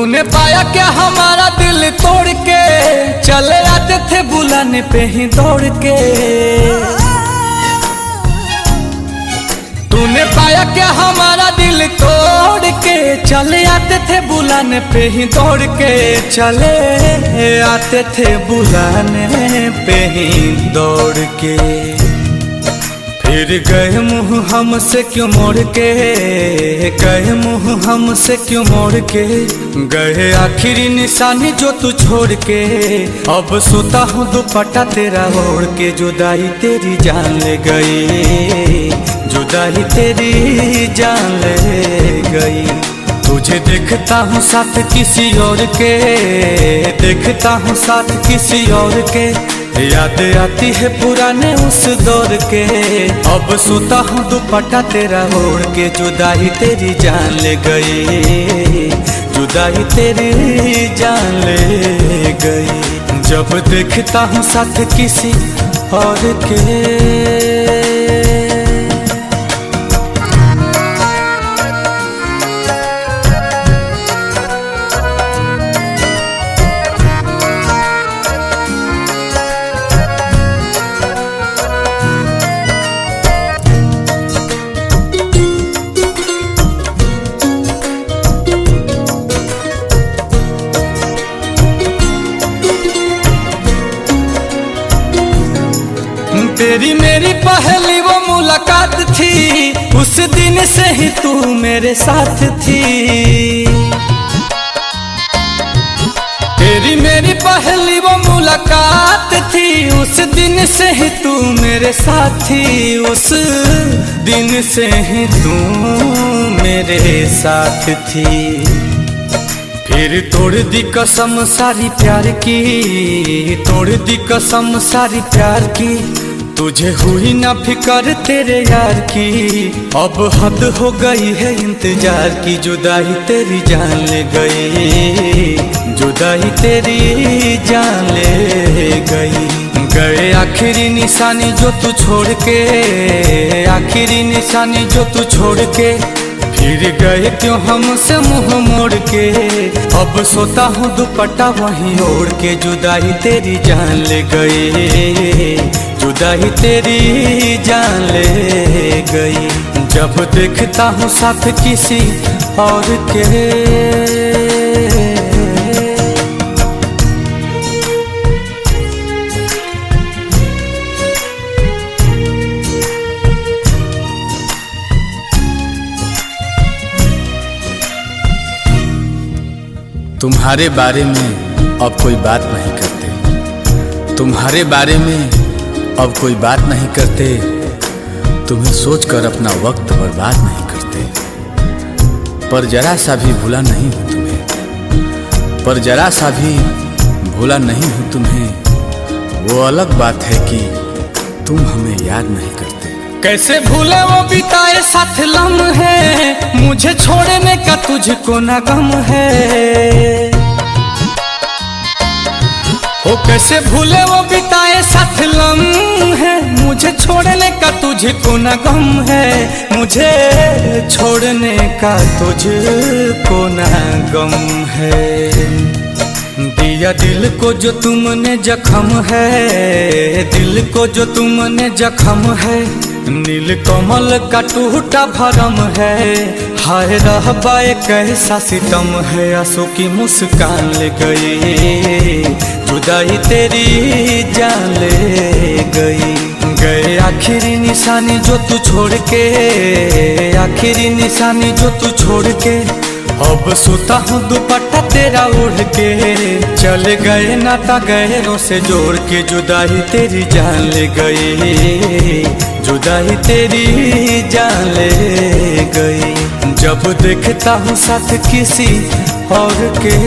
तूने पाया क्या हमारा दिल तोड़ के, चले आते थे बुलाने पे ही दौड़ के। तूने पाया क्या हमारा दिल तोड़ के, चले आते थे बुलाने पे ही दौड़ के। चले आते थे बुलाने पे ही दौड़ के। फिर गए मुँह हमसे क्यों मोड़ के, गए मुँह हमसे क्यों मोड़ के। गए आखिरी निशानी जो तू छोड़ के। अब सोता हूँ दुपट्टा तेरा ओढ़ के। जुदाई तेरी जान ले गई, जुदाई तेरी जान ले गई। तुझे देखता हूँ साथ किसी और के, देखता हूँ साथ किसी और के। याद आती है पुराने उस दौर के। अब सोता हूँ दुपट्टा तेरा ओढ़ के। जुदाई तेरी जान ले गई, जुदाई तेरी जान ले गई। जब देखता हूँ साथ किसी और के। तेरी मेरी पहली वो मुलाकात थी, उस दिन से ही तू मेरे साथ थी। तेरी मेरी पहली वो मुलाकात थी, उस दिन से ही तू मेरे साथ थी। उस दिन से ही तू मेरे साथ थी। फिर तोड़ दी कसम सारी प्यार की, तोड़ दी कसम सारी प्यार की। तुझे हुई ना फिकर तेरे यार की। अब हद हो गई है इंतजार की। जुदाई तेरी जान ले गई, जुदाई तेरी जान ले गई। गए आखिरी निशानी जो तू छोड़ के, आखिरी निशानी जो तू छोड़ के। फिर गए क्यों हमसे मुंह मोड़ के। अब सोता हूँ दुपट्टा वहीं ओढ़ के। जुदाई तेरी जान ले गई, जुदाई तेरी जान ले गई। जब देखता हूँ साथ किसी और के। तुम्हारे बारे में अब कोई बात नहीं करते, तुम्हारे बारे में अब कोई बात नहीं करते। तुम्हें सोचकर अपना वक्त बर्बाद नहीं करते। पर जरा सा भी भूला नहीं हूँ तुम्हें, पर जरा सा भी भूला नहीं हूँ तुम्हें। वो अलग बात है कि तुम हमें याद नहीं करते। कैसे भूले वो बिताए साथ लम्हे, मुझे छोड़ने का तुझको ना गम है। ओ कैसे भूले वो बिताए साथ लम्हे, मुझे छोड़ने का तुझको ना गम है। मुझे छोड़ने का तुझको ना गम है। दिया दिल को जो तुमने जख्म है, दिल को जो तुमने जख्म है। नील कमल का टूटा भरम है। हाय रहबाए कैसा सितम है। आंसू की मुस्कान ले गई, जुदाई तेरी जान ले गई। गए आखिरी निशानी जो तू छोड़ के, आखिरी निशानी जो तू छोड़ के। अब सोता हूँ दुपट्टा तेरा ओढ़ के। चले गए नाता गहरों से जोड़ के। जुदाई तेरी जान ले गई, जुदाई तेरी जान ले गई। जब देखता हूँ साथ किसी और के।